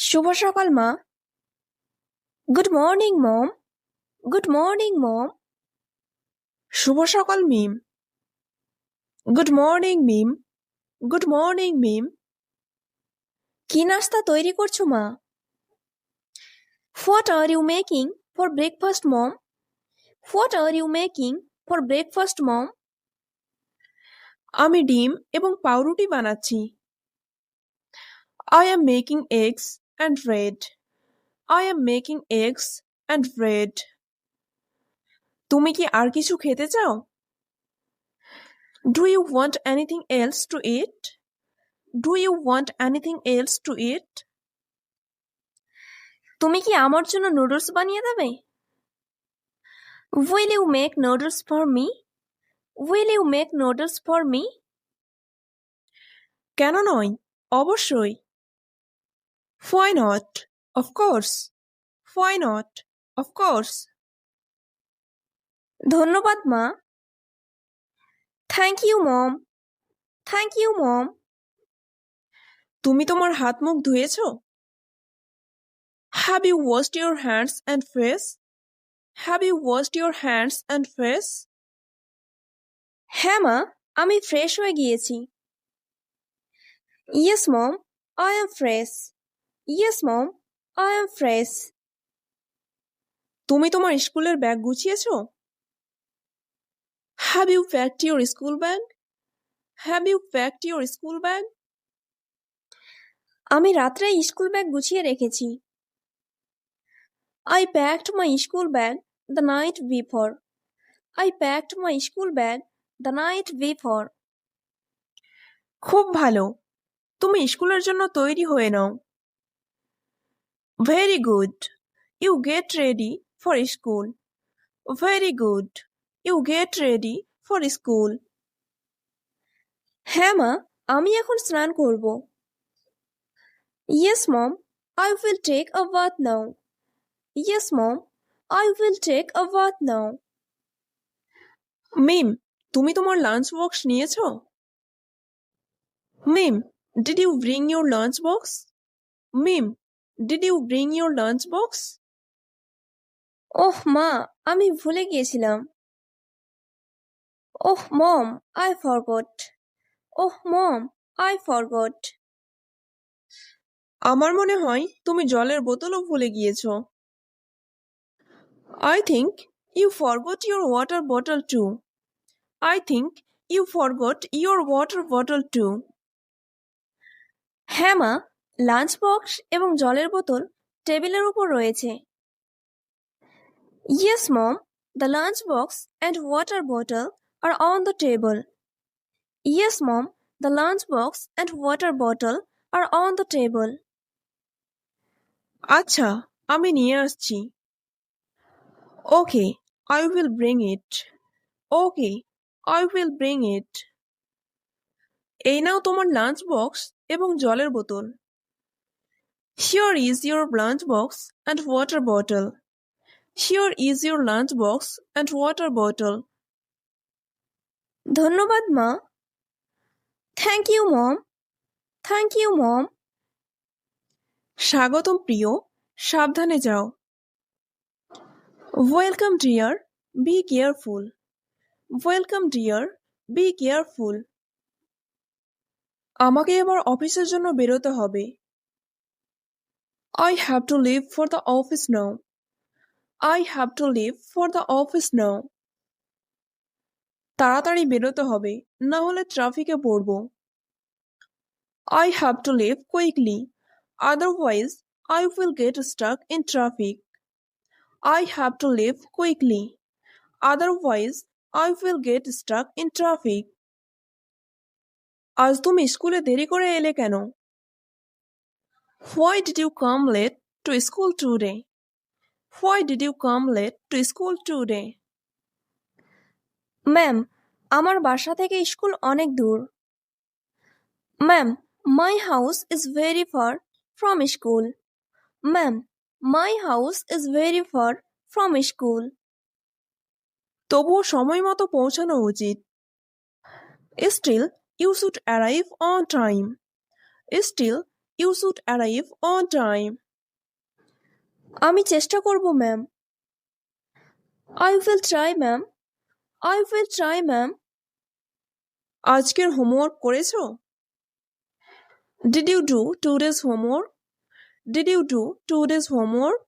শুভ সকাল মা। Good morning mom. Good morning mom. শুভ সকাল Mim. Good morning Mim. Good morning Mim. কি নাস্তা তৈরি করছো মা? What are you making for breakfast mom? What are you making for breakfast mom? আমি ডিম এবং পাউরুটি বানাচ্ছি। I am making eggs and bread. I am making eggs and bread. তুমি কি আর কিছু খেতে চাও? Do you want anything else to eat? Do you want anything else to eat? তুমি কি আমার জন্য নুডলস বানিয়ে দেবে? Will you make noodles for me? Will you make noodles for me? কেন নয়? অবশ্যই। Why not? Of course. Why not? Of course. ধন্যবাদ মা। Thank you mom. Thank you mom. তুমি তোমার হাত মুখ ধুয়েছো? Have you washed your hands and face? Have you washed your hands and face? হ্যাঁ মা, আমি ফ্রেশ হয়ে গিয়েছি। Yes mom, I am fresh. Yes mom, I am fresh. তুমি তোমার স্কুলের bag গুছিয়েছো? Have you packed your school bag? Have you packed your school bag? আমি রাত্রে স্কুল ব্যাগ গুছিয়ে রেখেছি। I packed my school bag the night before. I packed my school bag the night before. খুব ভালো। তুমি স্কুলের জন্য তৈরি হয়ে নাও। Very good. You get ready for school. Very good. You get ready for school. হ্যাঁ মা, আমি এখন স্নান করব। Yes mom, I will take a bath now. Yes mom, I will take a bath now. মিম, তুমি তোমার লাঞ্চ বক্স নিয়েছো? মিম, did you bring your lunch box? Meme, did you bring your lunch box? ওহ মা, আমি ভুলে গিয়েছিলাম। ওহ মম, I forgot. Oh mom, I forgot. আমার মনে হয় তুমি জলের বোতলও ভুলে গিয়েছো। I think you forgot your water bottle too. I think you forgot your water bottle too. হ্যাঁ মা, লাঞ্চ বক্স এবং জলের বোতল টেবিলের উপর রয়েছে। Yes mom, the lunch box and water bottle are on the table. Yes mom, the lunch box and water bottle are on the table. আচ্ছা, আমি নিয়ে আসছি। Okay, I will bring it. Okay, I will bring it. এই নাও তোমার lunch box এবং জলের বোতল। Here is your lunch box and water bottle. Here is your lunch box and water bottle. ধন্যবাদ মা। Thank you mom. Thank you mom. স্বাগতম প্রিয়, সাবধানে যাও। Welcome dear, be careful. Welcome dear, be careful. আমাকে এবার অফিসের জন্য বেরোতে হবে। I have to leave for the office now. I have to leave for the office now. তাড়াতাড়ি বেরোতে হবে, না হলে ট্রাফিকে পড়ব। I have to leave quickly, otherwise I will get stuck in traffic. I have to leave quickly, otherwise I will get stuck in traffic. আজ তুমি স্কুলে দেরি করে এলে কেন? Why did you come late to school today? Why did you come late to school today? Ma'am, আমার বাসা থেকে স্কুল অনেক দূর। Ma'am, my house is very far from school. Ma'am, my house is very far from school. তবুও সময় মতো পৌঁছানো উচিত। Still, you should arrive on time. Still, You should arrive on time. আমি চেষ্টা করব ma'am. I will try ma'am. I will try ma'am. আজকের homework করেছো? Did you do today's homework? Did you do today's homework?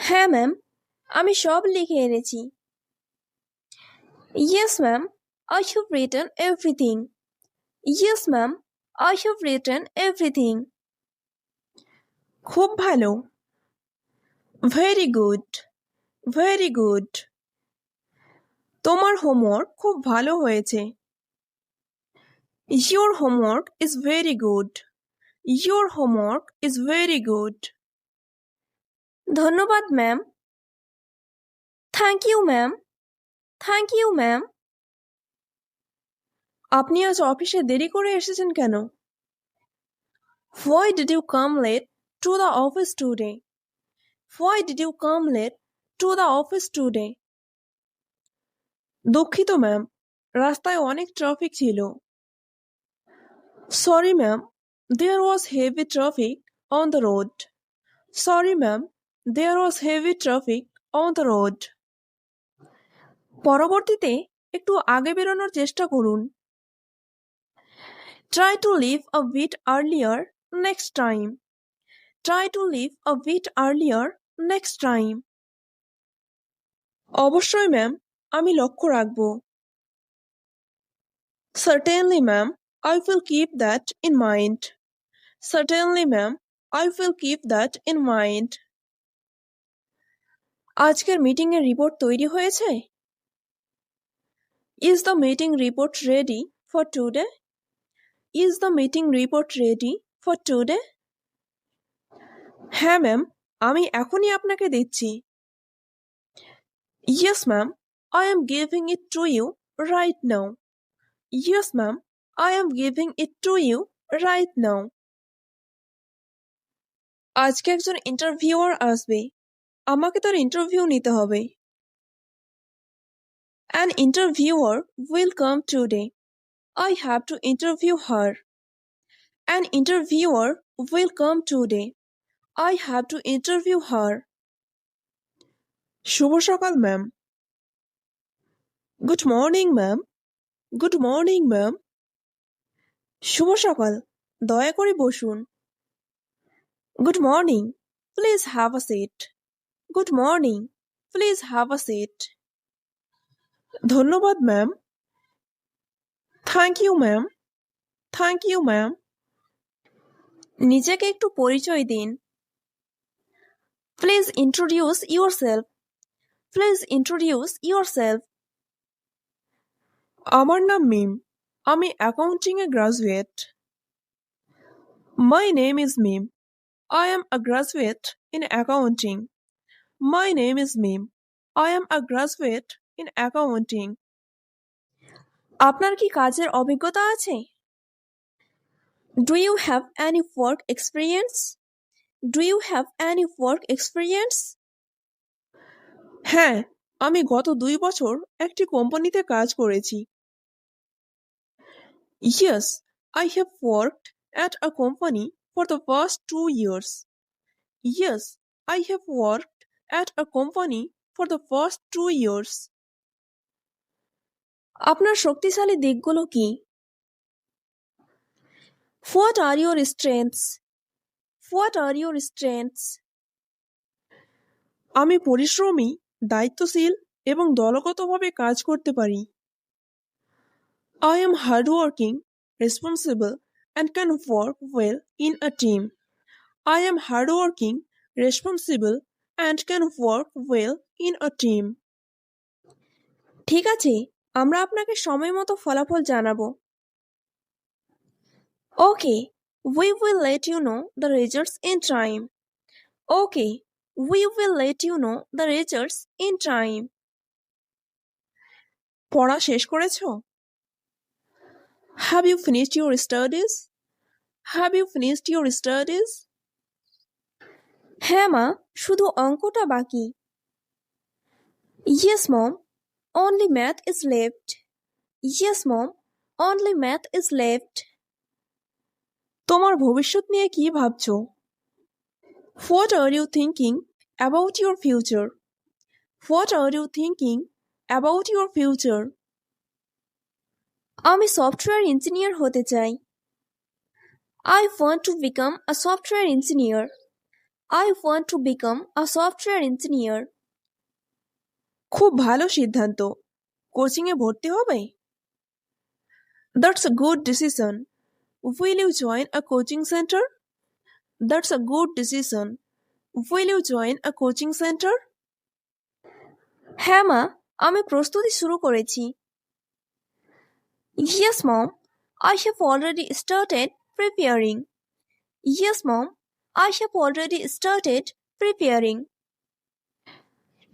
হ্যাঁ ma'am, আমি সব লিখে এনেছি। Yes ma'am, I have written everything. Yes ma'am, I have written everything. খুব ভালো। Very good. Very good. তোমার হোমওয়ার্ক খুব ভালো হয়েছে। Your homework is very good. Your homework is very good. ধন্যবাদ ma'am. Thank you ma'am. Thank you ma'am. আপনি আজ অফিসে দেরি করে এসেছেন কেন? Why did you come late to the office today? Why did you come late to the office today? দুঃখিত ma'am, রাস্তায় অনেক ট্রাফিক ছিল। Sorry ma'am, there was heavy traffic on the road. Sorry ma'am, there was heavy traffic on the road. পরবর্তীতে একটু আগে বেরোনোর চেষ্টা করুন। Try to leave a bit earlier next time. Try to leave a bit earlier next time. অবশ্যই ma'am, আমি লক্ষ্য রাখব। Certainly ma'am, I will keep that in mind. Certainly ma'am, I will keep that in mind. আজকের meeting এর report তৈরি হয়েছে? Is the meeting report ready for today? Is the meeting report ready for today? হ্যাঁ ma'am, আমি এখনই আপনাকে দিচ্ছি। Yes ma'am, I am giving it to you right now. Yes ma'am, I am giving it to you right now. আজকে একজন interviewer আসবে, আমাকে তার ইন্টারভিউ নিতে হবে। An interviewer will come today. I have to interview her. An interviewer will come today. I have to interview her. শুভ সকাল ma'am. Good morning ma'am. Good morning ma'am. শুভ সকাল, দয়া করে বসুন। Good morning. Please have a seat. Good morning. Please have a seat. ধন্যবাদ ma'am. Thank you ma'am. Thank you ma'am. নিজেকে একটু পরিচয় দিন। Please introduce yourself. Please introduce yourself. আমার নাম মিম, আমি accounting A graduate. My name is Mim. I am a graduate in accounting. My name is Mim. I am a graduate in accounting. আপনার কি কাজের অভিজ্ঞতা আছে? Do you have any work experience? Do you have any work experience? হ্যাঁ, আমি গত 2 বছর একটি কোম্পানিতে কাজ করেছি। Yes, I have worked at a company for the past 2 years. Yes, I have worked at a company for the past 2 years. আপনার শক্তিশালী দিকগুলো কি? What are your strengths? What are your strengths? আমি পরিশ্রমী, দায়িত্বশীল এবং দলগতভাবে কাজ করতে পারি। I am hardworking, responsible, and can work well in a team. I am hardworking, responsible, and can work well in a team. ঠিক আছে, আমরা আপনাকে সময় মতো ফলাফল জানাবো। Okay, we will let you know the results in time. Okay, we will let you know the results in time. পড়া শেষ করেছো? Have you finished your studies? Have you finished your studies? হ্যাঁ মা, শুধু অঙ্কটা বাকি। Yes mom, only math is left. Yes mom, only math is left. তোমার ভবিষ্যৎ নিয়ে কি ভাবছো? What are you thinking about your future? What are you thinking about your future? আমি সফটওয়্যার ইঞ্জিনিয়ার হতে চাই। I want to become a software engineer. I want to become a software engineer. খুব ভালো সিদ্ধান্ত। কোচিংয়ে ভর্তি হবে? That's a good decision. Will you join a coaching center? That's a good decision. Will you join a coaching center? হ্যাঁ মা, আমি প্রস্তুতি শুরু করেছি। Yes mom, I have already started preparing. Yes mom, I have already started preparing.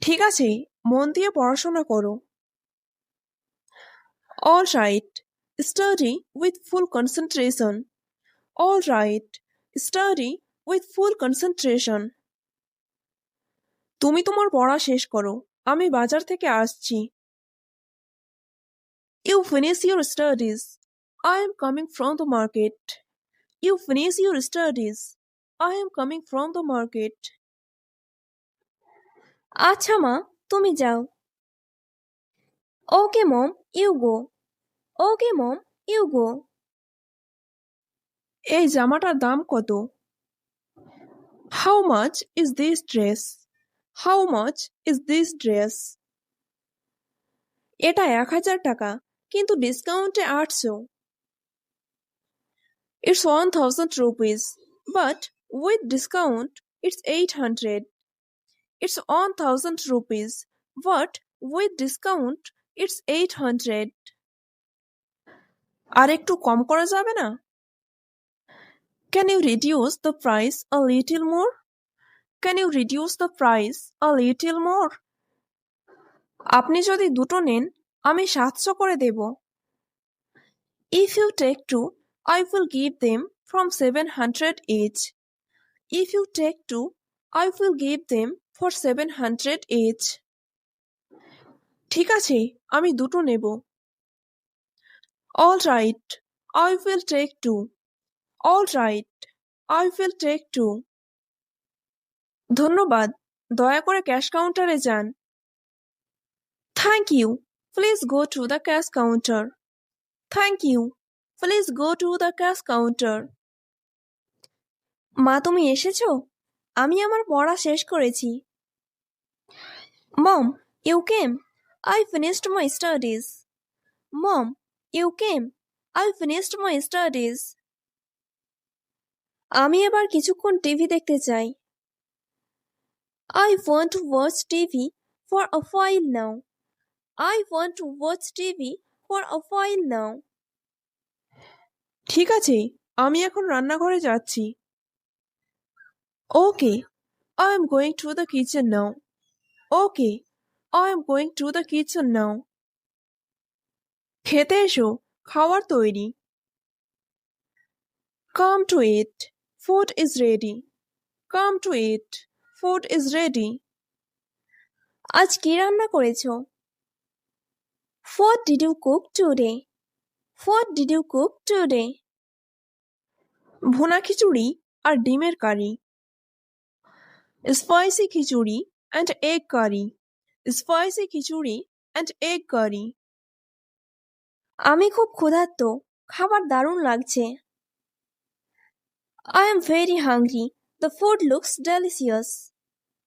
ঠিক আছে, মন দিয়ে পড়াশোনা করো। All right, study with full concentration. All right, study with full concentration. তুমি তোমার পড়া শেষ করো, আমি বাজার থেকে আসছি। You finish your studies. I am coming from the market. You finish your studies. I am coming from the market. আচ্ছা মা, তুমি যাও। Okay mom, you go. Okay mom, you go. এই জামাটার দাম কত? How much is this dress? How much is this dress? এটা 1000 টাকা, কিন্তু ডিসকাউন্টে 800. It's 1000 rupees, but with discount it's 800. It's 1000 rupees, but with discount it's 800. আর একটু কম করা যাবে না? Can you reduce the price a little more? Can you reduce the price a little more? আপনি যদি দুটো নেন, আমি 700 করে দেব। If you take two, I will give them from 700 each. If you take two, I will give them for 700 each. ঠিক আছে, আমি দুটো নেব। All right, I will take two. All right, I will take two. ধন্যবাদ, দয়া করে cash কাউন্টারে যান। Thank you. Please go to the cash counter. Thank you. Please go to the cash counter. মা, তুমি এসেছো? আমি আমার পড়া শেষ করেছি। Mom, you came. I finished my studies. Mom, you came. I finished my studies. আমি এবার কিছুক্ষণ টিভি দেখতে চাই। I want to watch TV for a while now. I want to watch TV for a while now. ঠিক আছে, আমি এখন রান্নাঘরে যাচ্ছি। Okay, I am going to the kitchen now. Okay, I am going to the kitchen now. খেতে এসো, খাওয়ার তৈরি। Come to eat. Food is ready. Come to eat. Food is ready. আজ কি রান্না করেছো? What did you cook today? What did you cook today? ভুনা খিচুড়ি আর ডিমের কারি। Spicy khichuri and egg curry. Spicy khichuri and egg curry. আমি খুব ক্ষুধার্ত, খাবার দারুণ লাগছে। I am very hungry. The food looks delicious.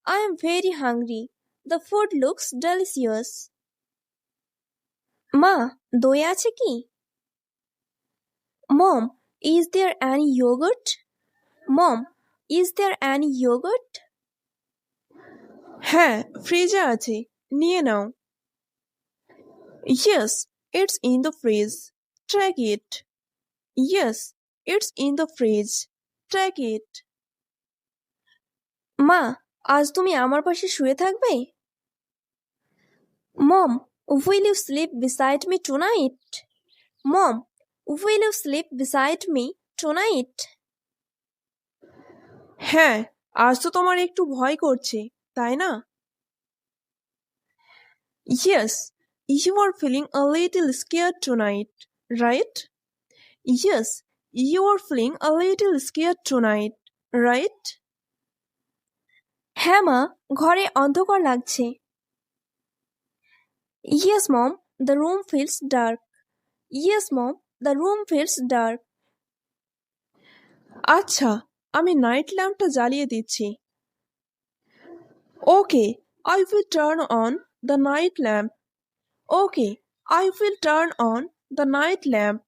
I am very hungry. The food looks delicious. মা, দই আছে কি? Mom, is there any yogurt? Mom, is there any yogurt? হ্যাঁ, ফ্রিজে আছে, নিয়ে নাও। Yes, it's in the fridge. Take it. Yes, it's in the fridge. Take it. মা, আজ তুমি আমার পাশে শুয়ে থাকবে? Mom, will you sleep beside me tonight? Mom, will you sleep beside me tonight? হ্যাঁ, আজ তো তোমার একটু ভয় করছে, তাই না? Yes, you are feeling a little scared tonight, right? Yes, You are feeling a little scared tonight, right? হ্যাঁ মা, ঘরে অন্ধকার লাগছে। Yes mom, the room feels dark. Yes mom, the room feels dark. আচ্ছা, আমি নাইট ল্যাম্পটা জ্বালিয়ে দিচ্ছি। ওকে, I will turn on the night lamp. Okay, I will turn on the night lamp.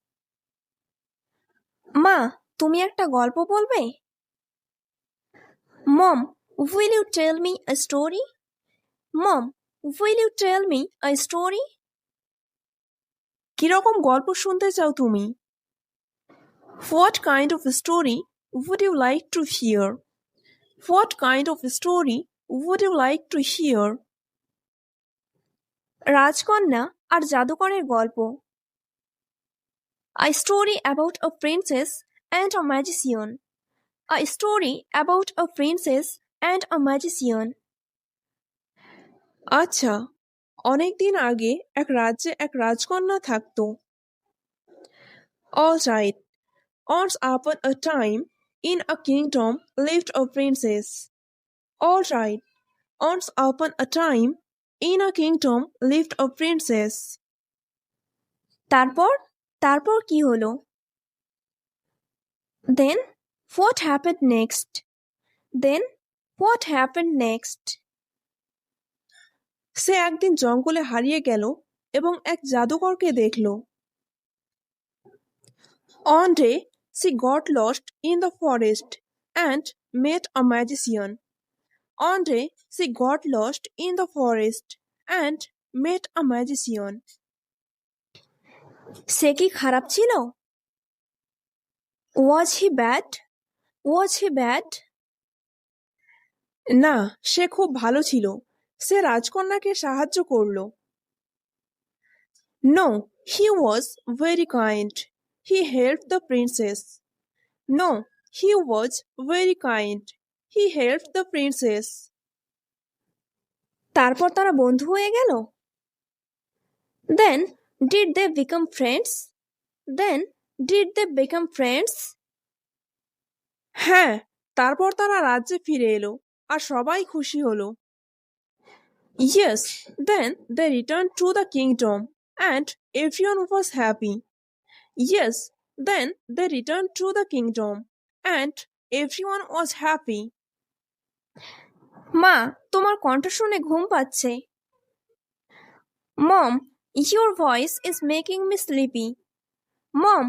মা, তুমি একটা গল্প বলবে? Mom, will you tell me a story? Mom, will you tell me a story? কিরকম গল্প শুনতে চাও তুমি? What kind of a story would you like to hear? What kind of a story would you like to hear? রাজকন্যা আর জাদুকরের গল্প। A story about a princess and a magician. A story about a princess and a magician. আচ্ছা, অনেকদিন আগে এক রাজ্যে এক রাজকন্যা থাকতো। All right. Once upon a time, in a kingdom lived a princess. All right. Once upon a time, in a kingdom lived a princess. তারপর তারপর কি হলো? Then what happened next? Then what happened next? সে একদিন জঙ্গলে হারিয়ে গেল এবং এক জাদুকরকে দেখল। One day, she got lost in the forest and met a magician. One day, she got lost in the forest and met a magician. সে কি খারাপ ছিল? Was he bad? Was he bad? না, সে খুব ভালো ছিল। সে রাজকন্যাকে সাহায্য করল। No, he was very kind. He helped the princess. No, he was very kind. He helped the princess. তারপর তারা বন্ধু হয়ে গেল? Then did they become friends? Then did they become friends? হ্যাঁ, তারপর তারা রাজ্যে ফিরে এলো আর সবাই খুশি হলো। Yes, then they returned to the kingdom and everyone was happy. Yes, then they returned to the kingdom and everyone was happy. মা, তোমার কণ্ঠ শুনে ঘুম পাচ্ছে। Mom, your voice is making me sleepy. Mom,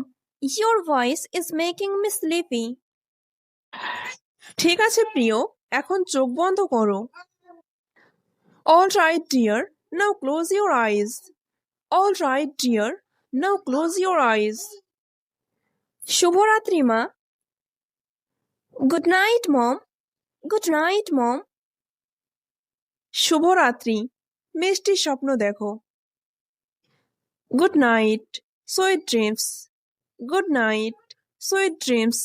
your voice is making me sleepy. ঠিক আছে প্রিয়, এখন চোখ বন্ধ করো। All right dear, now close your eyes. All right dear, now close your eyes. শুভরাত্রি মা। Good night mom. Good night mom. শুভরাত্রি, মিষ্টি স্বপ্ন দেখো। Good night, sweet dreams. Good night, sweet dreams.